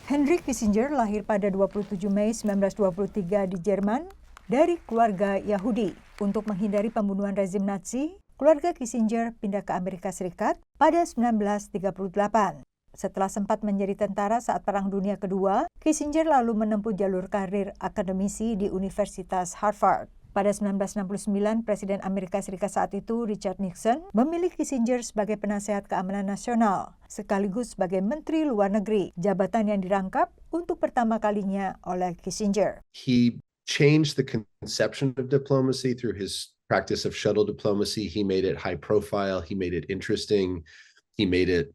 Henry Kissinger lahir pada 27 Mei 1923 di Jerman dari keluarga Yahudi. Untuk menghindari pembunuhan rezim Nazi, keluarga Kissinger pindah ke Amerika Serikat pada 1938. Setelah sempat menjadi tentara saat Perang Dunia Kedua, Kissinger lalu menempuh jalur karir akademisi di Universitas Harvard. Pada 1969, Presiden Amerika Serikat saat itu, Richard Nixon, memilih Kissinger sebagai penasehat keamanan nasional, sekaligus sebagai Menteri Luar Negeri, jabatan yang dirangkap untuk pertama kalinya oleh Kissinger. He changed the conception of diplomacy through his practice of shuttle diplomacy. He made it high profile, he made it interesting, he made it,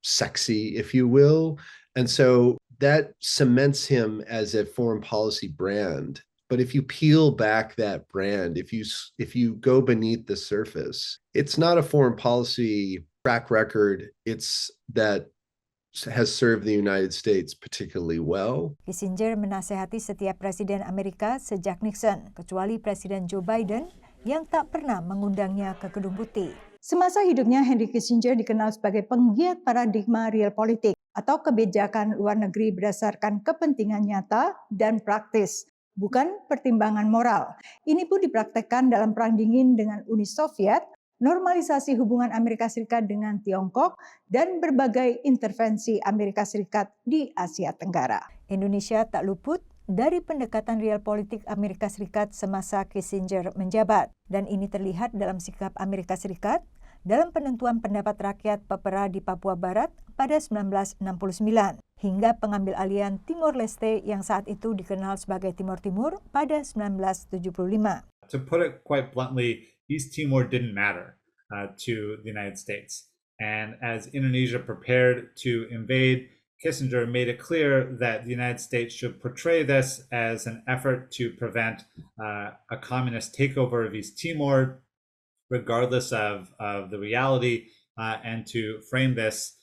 sexy, if you will. And so that cements him as a foreign policy brand. But if you peel back that brand, if you go beneath the surface, it's not a foreign policy track record. It's that has served the United States particularly well. Kissinger menasehati setiap presiden Amerika sejak Nixon, kecuali Presiden Joe Biden yang tak pernah mengundangnya ke Gedung Putih. Semasa hidupnya, Henry Kissinger dikenal sebagai penggiat paradigma real politik atau kebijakan luar negeri berdasarkan kepentingan nyata dan praktis, bukan pertimbangan moral. Ini pun dipraktekkan dalam Perang Dingin dengan Uni Soviet, normalisasi hubungan Amerika Serikat dengan Tiongkok, dan berbagai intervensi Amerika Serikat di Asia Tenggara. Indonesia tak luput dari pendekatan real politik Amerika Serikat semasa Kissinger menjabat. Dan ini terlihat dalam sikap Amerika Serikat dalam penentuan pendapat rakyat Papua di Papua Barat pada 1969. Hingga pengambil alihan Timor Leste yang saat itu dikenal sebagai Timor Timur pada 1975. To put it quite bluntly, East Timor didn't matter to the United States. And as Indonesia prepared to invade, Kissinger made it clear that the United States should portray this as an effort to prevent a communist takeover of East Timor, regardless of the reality, and to frame this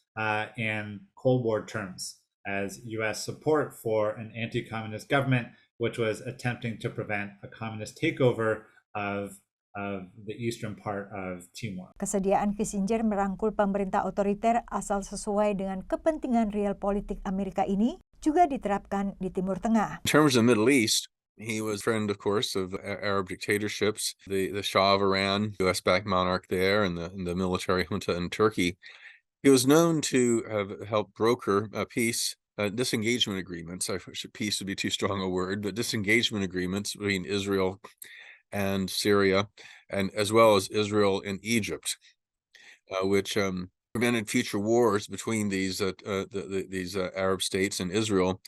in Cold War terms as U.S. support for an anti-communist government, which was attempting to prevent a communist takeover of the eastern part of Timor. Kesediaan Kissinger merangkul pemerintah otoriter asal sesuai dengan kepentingan real politik Amerika ini juga diterapkan di Timur Tengah. In terms of the Middle East, he was a friend, of course, of Arab dictatorships, the Shah of Iran, US-backed monarch there, and the military junta in Turkey. He was known to have helped broker disengagement agreements. Peace would be too strong a word, but disengagement agreements between Israel and Syria, and as well as Israel and Egypt, which prevented future wars between these Arab states and Israel,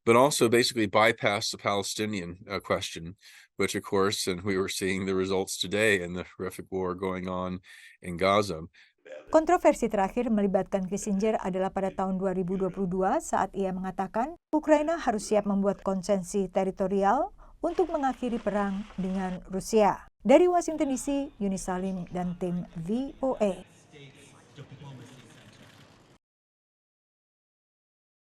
but also basically bypassed the Palestinian question, which of course, and we were seeing the results today in the horrific war going on in Gaza. Kontroversi terakhir melibatkan Kissinger adalah pada tahun 2022 saat ia mengatakan Ukraina harus siap membuat konsesi teritorial untuk mengakhiri perang dengan Rusia. Dari Washington DC, Yuni Salim dan tim VOA.